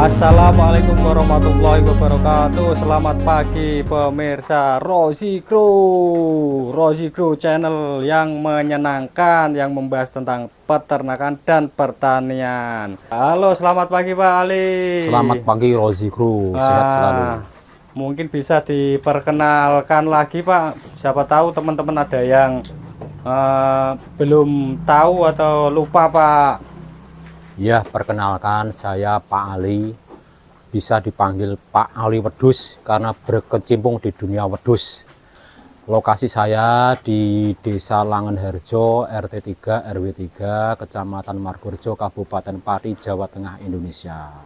Assalamualaikum warahmatullahi wabarakatuh. Selamat pagi pemirsa Rozi Crew channel yang menyenangkan, yang membahas tentang peternakan dan pertanian. Halo, selamat pagi Pak Ali. Selamat pagi Rozi Crew, sehat selalu. Mungkin bisa diperkenalkan lagi Pak. Siapa tahu teman-teman ada yang belum tahu atau lupa Pak. Ya, perkenalkan saya Pak Ali, bisa dipanggil Pak Ali Wedhus karena berkecimpung di dunia wedhus. Lokasi saya di Desa Langenharjo, RT 3, RW 3, Kecamatan Margorejo, Kabupaten Pati, Jawa Tengah, Indonesia.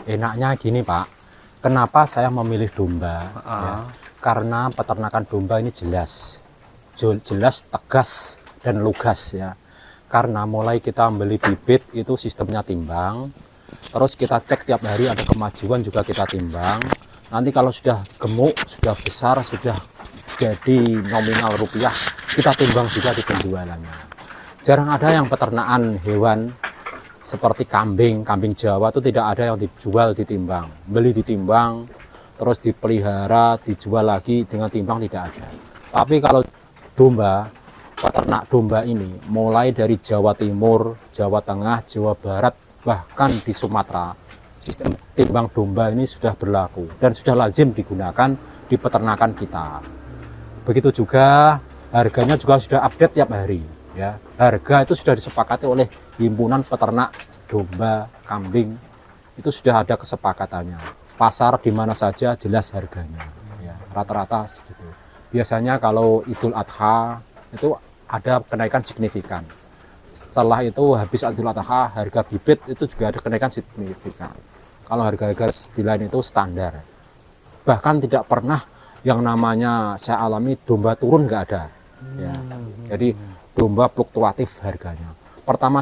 Enaknya gini Pak, kenapa saya memilih domba? Ya, karena peternakan domba ini jelas, tegas, dan lugas ya. Karena mulai kita membeli bibit itu sistemnya timbang, terus kita cek tiap hari ada kemajuan juga kita timbang. Nanti kalau sudah gemuk, sudah besar, sudah jadi nominal rupiah, kita timbang juga di penjualannya. Jarang ada yang peternakan hewan seperti kambing Jawa itu tidak ada yang dijual ditimbang, beli ditimbang, terus dipelihara, dijual lagi dengan timbang tidak ada. Tapi kalau domba, peternak domba ini mulai dari Jawa Timur, Jawa Tengah, Jawa Barat, bahkan di Sumatera, sistem timbang domba ini sudah berlaku dan sudah lazim digunakan di peternakan kita. Begitu juga harganya juga sudah update tiap hari ya. Harga itu sudah disepakati oleh himpunan peternak domba, kambing, itu sudah ada kesepakatannya. Pasar di mana saja jelas harganya ya, rata-rata segitu. Biasanya kalau Idul Adha itu ada kenaikan signifikan. Setelah itu habis Idul Adha, harga bibit itu juga ada kenaikan signifikan. Kalau harga-harga di lain itu standar. Bahkan tidak pernah yang namanya saya alami domba turun, nggak ada. Ya. Jadi domba fluktuatif harganya. Pertama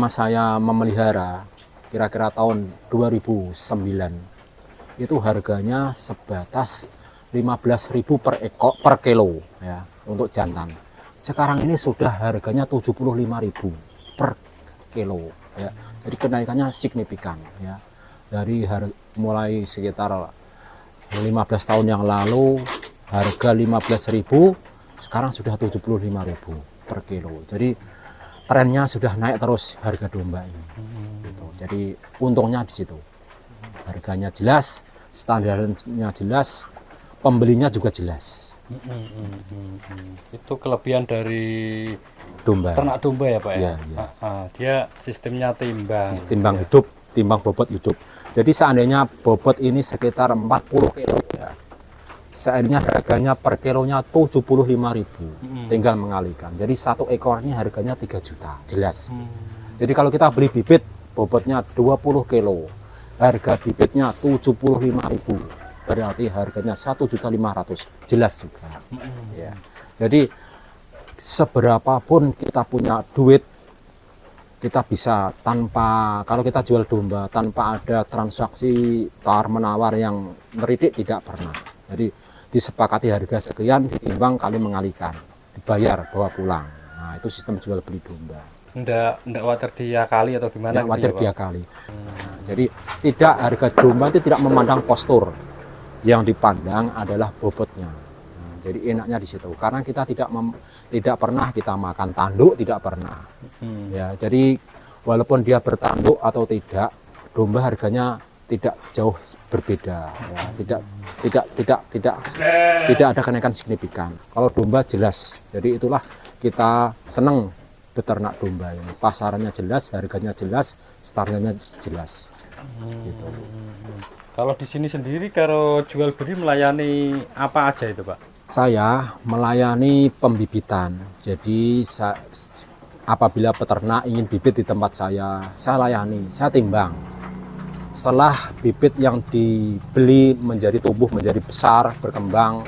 saya memelihara kira-kira tahun 2009 itu harganya sebatas 15.000 per kilo ya, untuk jantan. Sekarang ini sudah harganya 75.000 per kilo ya. Jadi kenaikannya signifikan ya. Dari mulai sekitar 15 tahun yang lalu harga 15.000, sekarang sudah 75.000 per kilo. Jadi trennya sudah naik terus harga domba ini. Gitu. Jadi untungnya di situ. Harganya jelas, standarnya jelas, pembelinya juga jelas. Itu kelebihan dari Domba. ternak domba ya Pak ya? Ya, ya. Dia sistemnya timbang. Timbang hidup, timbang bobot hidup. Jadi seandainya bobot ini sekitar 40 kilo ya, seandainya harganya per kilonya 75.000, tinggal mengalihkan. Jadi satu ekornya harganya 3 juta, jelas. Jadi kalau kita beli bibit bobotnya 20 kilo, harga bibitnya 75.000, berarti harganya 1.500.000, jelas juga ya. Jadi seberapapun kita punya duit, kita bisa kalau kita jual domba tanpa ada transaksi tawar menawar yang meridik, tidak pernah. Jadi disepakati harga sekian, ditimbang kali mengalihkan, dibayar, bawa pulang. Nah itu sistem jual beli domba. Nggak wajar diakali atau gimana? Nggak wajar diakali. Jadi tidak, harga domba itu tidak memandang postur, yang dipandang adalah bobotnya. Jadi enaknya di situ, karena kita tidak pernah kita makan tanduk, tidak pernah. Ya, jadi walaupun dia bertanduk atau tidak, domba harganya tidak jauh berbeda. Ya. Tidak ada kenaikan signifikan. Kalau domba jelas, jadi itulah kita senang beternak domba ini. Pasarannya jelas, harganya jelas, standarnya jelas. Gitu. Kalau di sini sendiri, kalau jual beli melayani apa aja itu Pak? Saya melayani pembibitan. Jadi apabila peternak ingin bibit di tempat saya layani, saya timbang. Setelah bibit yang dibeli menjadi tumbuh, menjadi besar, berkembang,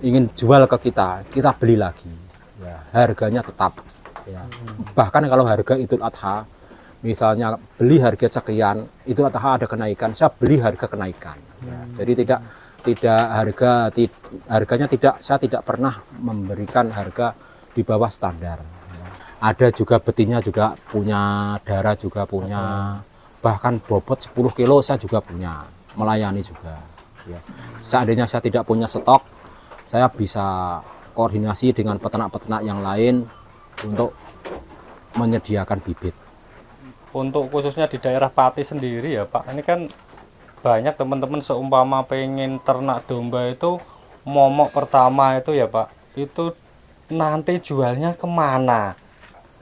ingin jual ke kita beli lagi. Ya, harganya tetap. Ya. Bahkan kalau harga Idul Adha, misalnya beli harga sekian, Idul Adha ada kenaikan, saya beli harga kenaikan. Ya. Jadi saya tidak pernah memberikan harga di bawah standar. Ada juga betinnya juga punya, darah juga punya, bahkan bobot 10 kilo saya juga punya, melayani juga ya. Seandainya saya tidak punya stok, saya bisa koordinasi dengan peternak-peternak yang lain untuk menyediakan bibit. Untuk khususnya di daerah Pati sendiri ya Pak, ini kan banyak teman-teman seumpama pengen ternak domba itu momok pertama itu ya Pak, itu nanti jualnya kemana?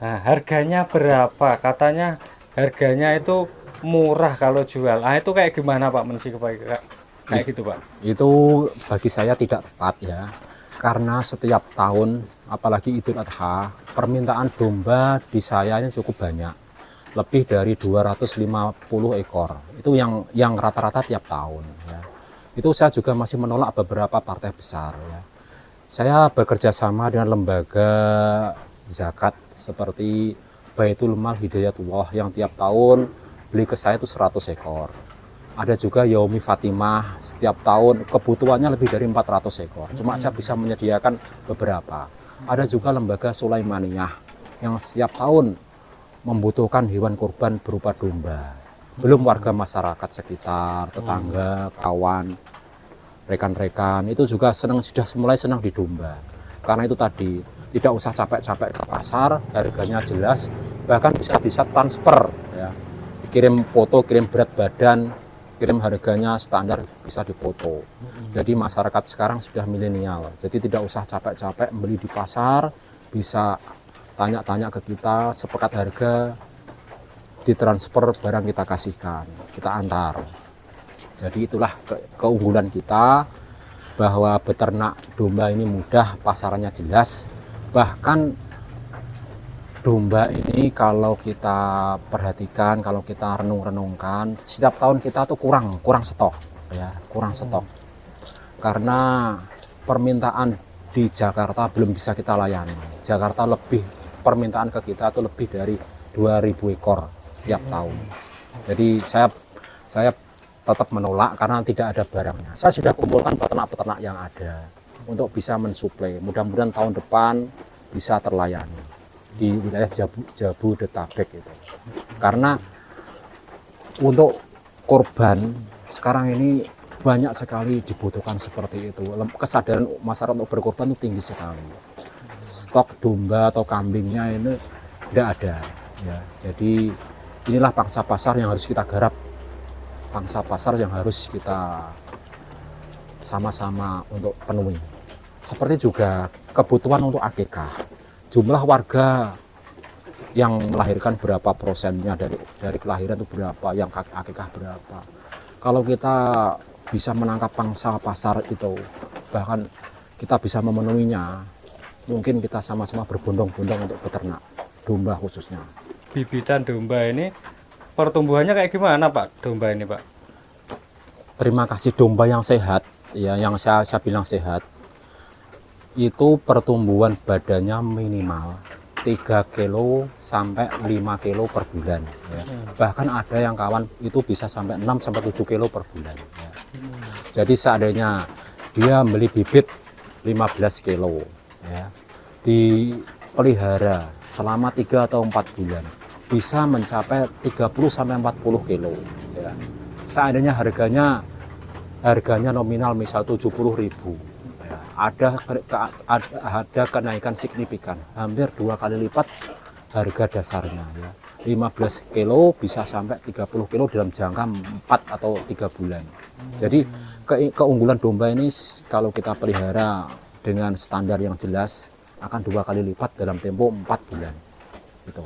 Nah, harganya berapa? Katanya harganya itu murah kalau jual. Ah itu kayak gimana Pak Mensi kayak gitu Pak? Itu bagi saya tidak tepat ya, karena setiap tahun apalagi Idul Adha permintaan domba di saya ini cukup banyak, lebih dari 250 ekor. Itu yang rata-rata tiap tahun ya. Itu saya juga masih menolak beberapa partai besar ya. Saya bekerja sama dengan lembaga zakat seperti Baitul Mal Hidayatullah yang tiap tahun beli ke saya itu 100 ekor. Ada juga Yaumi Fatimah, setiap tahun kebutuhannya lebih dari 400 ekor. Cuma saya bisa menyediakan beberapa. Ada juga lembaga Sulaimaniyah yang setiap tahun membutuhkan hewan kurban berupa domba. Belum warga masyarakat sekitar, tetangga, kawan, rekan-rekan itu juga sudah mulai senang di domba. Karena itu tadi tidak usah capek-capek ke pasar, harganya jelas, bahkan bisa transfer ya. Kirim foto, kirim berat badan, kirim harganya standar, bisa dipoto. Jadi masyarakat sekarang sudah milenial, jadi tidak usah capek-capek beli di pasar, bisa tanya-tanya ke kita, sepakat harga, ditransfer barang kita kasihkan, kita antar. Jadi itulah keunggulan kita, bahwa beternak domba ini mudah, pasarannya jelas. Bahkan domba ini kalau kita perhatikan, kalau kita renung-renungkan, setiap tahun kita tuh kurang stok ya, kurang stok. Karena permintaan di Jakarta belum bisa kita layani. Jakarta permintaan ke kita tuh lebih dari 2000 ekor tiap tahun. Jadi saya tetap menolak karena tidak ada barangnya. Saya sudah kumpulkan peternak-peternak yang ada untuk bisa mensuplai. Mudah-mudahan tahun depan bisa terlayani di wilayah Jabodetabek itu. Karena untuk korban sekarang ini banyak sekali dibutuhkan seperti itu. Kesadaran masyarakat untuk berkorban itu tinggi sekali. Stok domba atau kambingnya ini tidak ada ya. Jadi inilah pangsa pasar yang harus kita garap. Pangsa pasar yang harus kita sama-sama untuk penuhi. Seperti juga kebutuhan untuk akikah. Jumlah warga yang melahirkan berapa persennya dari kelahiran itu berapa, yang akikah berapa. Kalau kita bisa menangkap pangsa pasar itu, bahkan kita bisa memenuhinya, mungkin kita sama-sama berbondong-bondong untuk beternak domba khususnya. Bibitan domba ini pertumbuhannya kayak gimana Pak, domba ini Pak? Terima kasih. Domba yang sehat, ya, yang saya bilang sehat, itu pertumbuhan badannya minimal 3 kilo sampai 5 kilo per bulan ya. Bahkan ada yang kawan itu bisa sampai 6 sampai 7 kilo per bulan ya. Jadi seandainya dia beli bibit 15 kilo ya, dipelihara selama 3 atau 4 bulan bisa mencapai 30 sampai 40 kilo ya. Seandainya harganya nominal misal 70.000 ya, ada kenaikan signifikan, hampir 2 kali lipat harga dasarnya ya. 15 kilo bisa sampai 30 kilo dalam jangka 4 atau 3 bulan. Jadi keunggulan domba ini kalau kita pelihara dengan standar yang jelas akan 2 kali lipat dalam tempo 4 bulan gitu.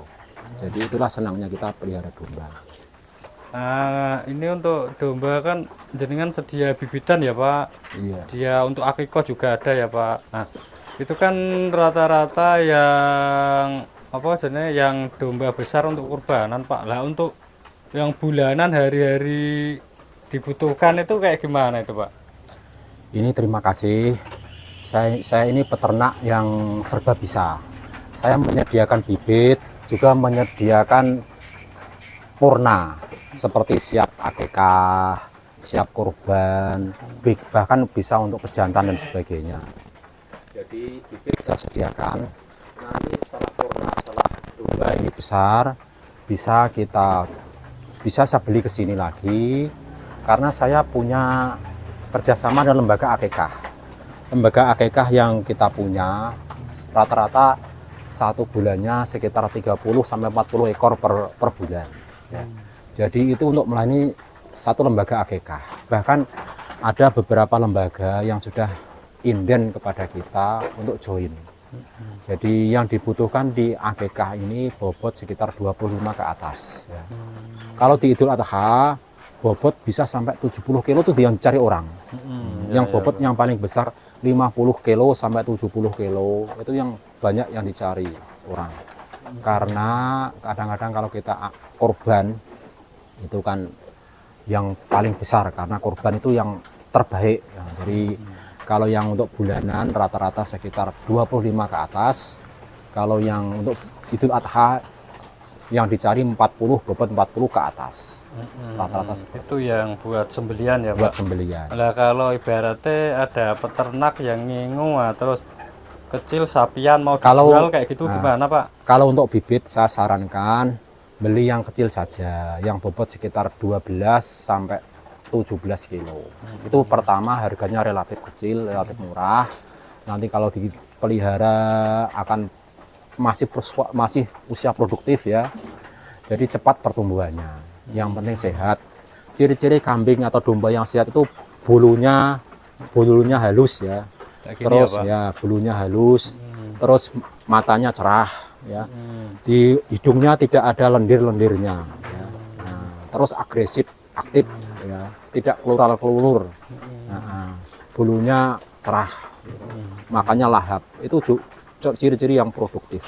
Jadi itulah senangnya kita pelihara domba. Nah, ini untuk domba kan jenengan sedia bibitan ya Pak. Iya. Dia untuk akikah juga ada ya Pak. Nah, itu kan rata-rata yang apa jenis yang domba besar untuk kurbanan Pak. Lah untuk yang bulanan hari-hari dibutuhkan itu kayak gimana itu Pak? Ini terima kasih. Saya ini peternak yang serba bisa. Saya menyediakan bibit, juga menyediakan purna seperti siap akikah, siap kurban, bahkan bisa untuk pejantan dan sebagainya. Jadi bibit saya sediakan. Nanti setelah purna, setelah domba ini besar, bisa kita bisa saya beli ke sini lagi karena saya punya kerjasama dengan lembaga akekah. Lembaga akekah yang kita punya rata-rata satu bulannya sekitar 30 sampai 40 ekor per bulan. Ya. Jadi itu untuk melayani satu lembaga akekah. Bahkan ada beberapa lembaga yang sudah inden kepada kita untuk join. Jadi yang dibutuhkan di akekah ini bobot sekitar 25 ke atas. Ya. Kalau di Idul Adha bobot bisa sampai 70 kilo itu yang cari orang. Yang bobot yang paling besar 50 kilo sampai 70 kilo itu yang banyak yang dicari orang. Karena kadang-kadang kalau kita korban itu kan yang paling besar karena korban itu yang terbaik. Ya, jadi kalau yang untuk bulanan rata-rata sekitar 25 ke atas. Kalau yang untuk Idul Adha yang dicari 40, bobot 40 ke atas. Rata-rata itu yang buat sembelian ya buat Pak? sembelian. Nah kalau ibaratnya ada peternak yang ngingu, terus kecil sapian mau dijual kayak gitu gimana Pak? Kalau untuk bibit saya sarankan beli yang kecil saja, yang bobot sekitar 12 sampai 17 kilo. Itu pertama harganya relatif kecil, relatif murah. Nanti kalau dipelihara akan masih usia produktif ya. Jadi cepat pertumbuhannya. Yang penting sehat. Ciri-ciri kambing atau domba yang sehat itu bulunya halus ya. Terus ya bulunya halus. Terus matanya cerah ya. Di hidungnya tidak ada lendir-lendirnya ya. Nah, terus agresif, aktif ya. Tidak keluar-keluar. Nah, bulunya cerah. Makanya lahap. Itu ciri-ciri yang produktif.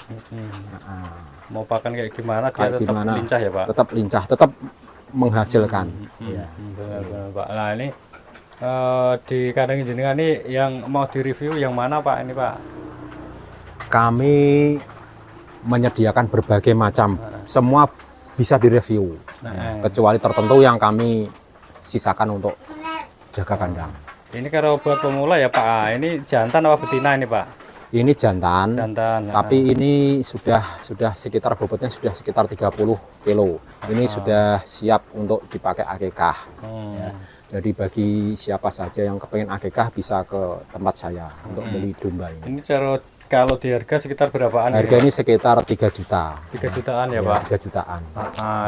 Mau pakan kayak gimana dia tetap lincah ya Pak? Tetap lincah, tetap menghasilkan. Ya. Benar-benar Pak. Nah ini di kandang jenengan ini yang mau direview yang mana Pak ini Pak? Kami menyediakan berbagai macam, semua bisa direview. Kecuali tertentu yang kami sisakan untuk jaga kandang. Ini kalau buat pemula ya Pak, ini jantan apa betina ini Pak? Ini jantan, tapi ini sudah sekitar bobotnya sudah sekitar 30 kilo. Ini sudah siap untuk dipakai akekah. Ya. Jadi bagi siapa saja yang kepengen akekah bisa ke tempat saya untuk beli domba ini. Ini kalau di harga sekitar berapaan? Harga ini sekitar 3 juta. 3 jutaan ya Pak? 3 jutaan.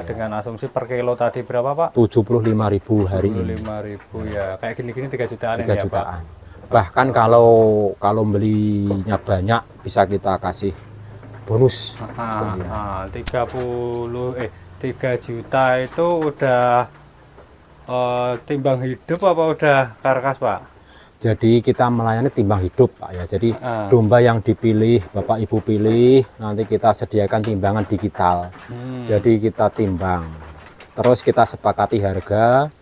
Dengan asumsi per kilo tadi berapa Pak? 75.000 hari ini. 75.000 ya. Kayak gini-gini 3 jutaan 3 ini ya jutaan. Pak? Bahkan kalau belinya banyak bisa kita kasih bonus. 3 juta itu udah timbang hidup apa udah karkas Pak? Jadi kita melayani timbang hidup Pak ya. Jadi domba yang dipilih Bapak Ibu pilih nanti kita sediakan timbangan digital. Jadi kita timbang. Terus kita sepakati harga.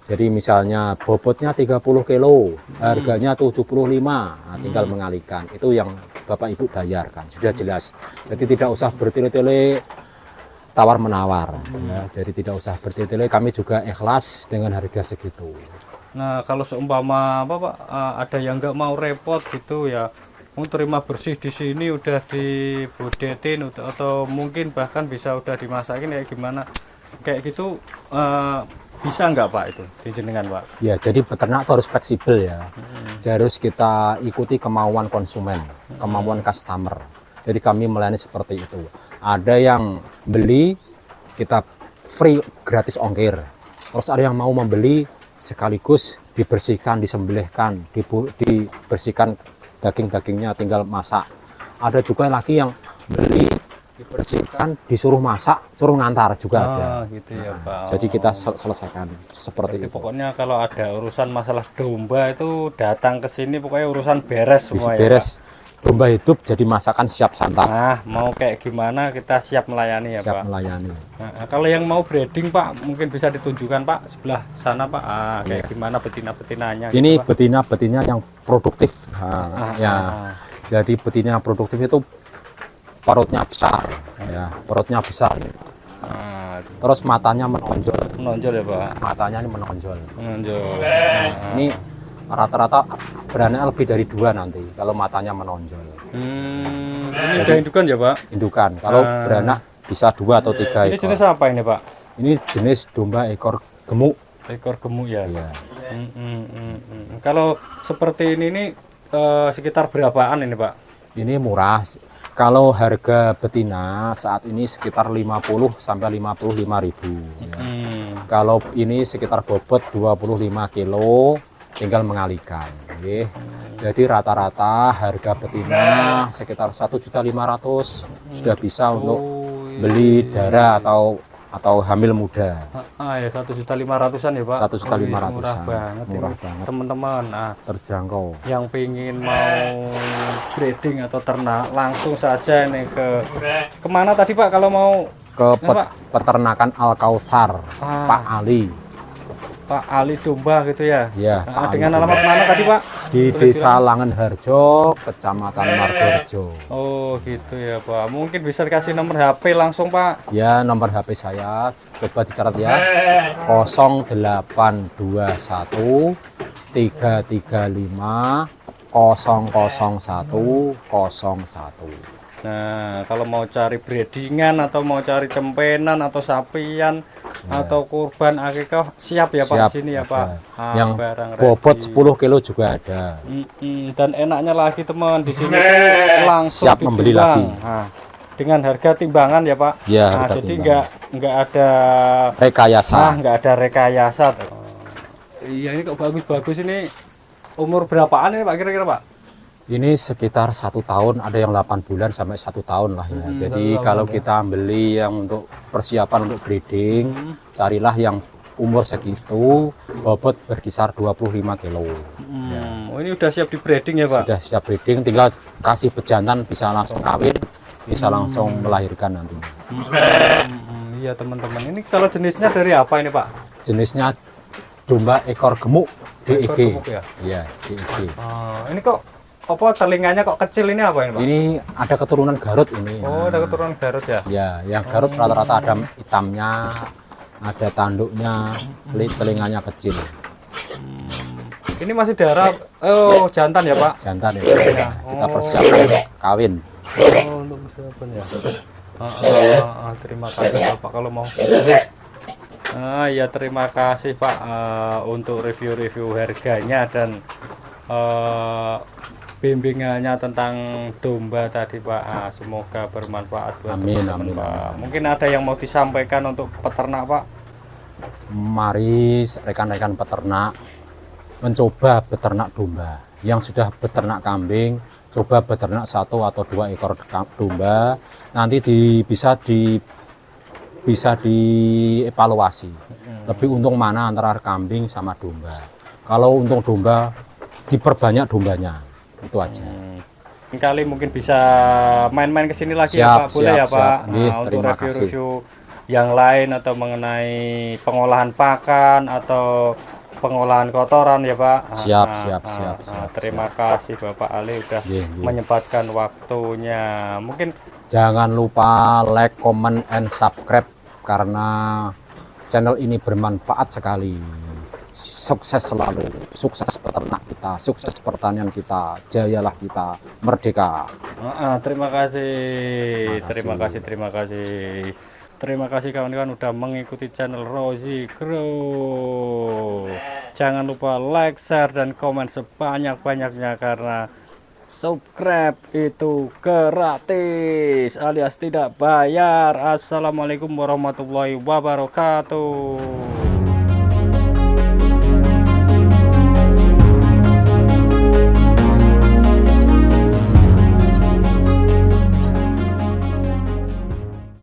Jadi misalnya bobotnya 30 kilo, harganya 75, nah, tinggal mengalihkan. Itu yang Bapak Ibu bayarkan, sudah jelas. Jadi tidak usah bertele-tele tawar-menawar. Ya. Jadi tidak usah bertele-tele, kami juga ikhlas dengan harga segitu. Nah kalau seumpama apa Pak, ada yang nggak mau repot gitu ya, mau terima bersih di sini udah dibodetin atau mungkin bahkan bisa udah dimasakin kayak gimana, kayak gitu. Bisa nggak Pak itu dijenengan Pak? Ya, jadi peternak harus fleksibel ya. Harus kita ikuti kemauan konsumen, kemauan customer. Jadi kami melayani seperti itu. Ada yang beli kita free gratis ongkir. Terus ada yang mau membeli sekaligus dibersihkan, disembelihkan, dibersihkan daging-dagingnya tinggal masak. Ada juga lagi yang beli dibersihkan, disuruh masak, suruh ngantar juga ada. Gitu ya Pak. Jadi kita selesaikan seperti itu. Pokoknya kalau ada urusan masalah domba itu datang ke sini pokoknya urusan beres semua beres. Ya Pak. Domba hidup jadi masakan siap santap. Nah, mau kayak gimana kita siap melayani ya siap Pak. Melayani. Nah, kalau yang mau breeding Pak mungkin bisa ditunjukkan Pak sebelah sana Pak. Kayak gimana betina-betinanya. Ini gitu, betina-betina yang produktif. Jadi betina yang produktif itu perutnya besar, ya, perutnya besar. Terus matanya menonjol. Menonjol ya Pak? Matanya ini menonjol. Menonjol. Ini rata-rata beranak lebih dari 2 nanti kalau matanya menonjol. Ini udah indukan ya Pak? Indukan. Kalau beranak bisa 2 atau 3 Ini jenis apa ini Pak? Ini jenis domba ekor gemuk. Ekor gemuk ya. Ya. Kalau seperti ini nih sekitar berapaan ini Pak? Ini murah. Kalau harga betina saat ini sekitar 50 sampai 55.000 ya. Kalau ini sekitar bobot 25 kilo, tinggal mengalihkan. Oke. Jadi rata-rata harga betina sekitar 1.500.000 sudah bisa untuk beli darah atau hamil muda. Ya 1.500.000-an ya Pak. 1.500.000. Murah banget. Murah ini. banget. Teman-teman, Terjangkau. yang pingin mau breeding atau ternak langsung saja nih kemana tadi Pak kalau mau Ke Pak? peternakan Al Kausar, Pak Ali. Pak Ali domba gitu ya? Ya, Pak dengan Ali alamat mana tadi Pak? di Desa Langenharjo, Kecamatan Margorejo. Oh gitu ya Pak. Mungkin bisa dikasih nomor HP langsung Pak. Ya, nomor HP saya coba dicatat ya. 0821 335 00101. Nah, kalau mau cari breedingan atau mau cari cempenan atau sapian atau kurban akikah siap ya Pak Siap, di sini ya ada. Pak. Yang barang bobot ready. 10 kilo juga ada. Dan enaknya lagi teman di sini tuh langsung Siap membeli ditimbang. lagi. Nah, dengan harga timbangan ya Pak. Ya, Nah, harga jadi timbangan. nggak ada Rekayasa. nggak ada rekayasa tuh. Iya ini kok bagus-bagus ini. Umur berapaan ini Pak kira-kira Pak? Ini sekitar 1 tahun, ada yang 8 bulan sampai 1 tahun lah ya. Jadi 1 kalau tahun ya. kita beli yang untuk persiapan untuk breeding, carilah yang umur segitu, bobot berkisar 25 kilo. Oh, ini udah siap di breeding ya Pak? Sudah siap breeding, tinggal kasih pejantan bisa langsung kawin, bisa langsung melahirkan nantinya. Iya teman-teman, ini kalau jenisnya dari apa ini Pak? Jenisnya domba ekor gemuk, Ekor DEG. gemuk ya? Iya, DEG. Ini kok apa telinganya kok kecil ini apa ini Pak? Ini ada keturunan Garut ini. Oh ada keturunan Garut ya? Ya, yang Garut rata-rata ada hitamnya, ada tanduknya, telinganya kecil. Ini masih darah, jantan ya Pak? Jantan ya. Kita persiapkan kawin. Untuk persiapan ya? Terima kasih Bapak kalau mau. Ya terima kasih Pak untuk review-review harganya dan bimbingannya tentang domba tadi Pak. Semoga bermanfaat buat Amin, teman-teman amin, Pak. amin. Mungkin ada yang mau disampaikan untuk peternak Pak? Mari rekan-rekan peternak mencoba beternak domba. Yang sudah beternak kambing, coba beternak 1 atau 2 ekor domba. Nanti bisa dievaluasi. Lebih untung mana antara kambing sama domba. Kalau untung domba, diperbanyak dombanya. Itu aja. Kali mungkin bisa main-main ke sini lagi ya Siap, Pak, boleh siap, ya Pak. siap. Nih, Untuk terima review-review yang lain atau mengenai pengolahan pakan atau pengolahan kotoran ya Pak. Siap. Terima kasih Bapak Ali udah Iya. menyempatkan waktunya. Mungkin Jangan lupa like, comment, and subscribe karena channel ini bermanfaat sekali. Sukses selalu, sukses peternak kita, sukses pertanian kita, jayalah kita, merdeka. terima kasih. Terima kasih kawan-kawan udah mengikuti channel Rozi Grow. Jangan lupa like, share, dan komen sebanyak-banyaknya karena subscribe itu gratis alias tidak bayar. Assalamualaikum warahmatullahi wabarakatuh.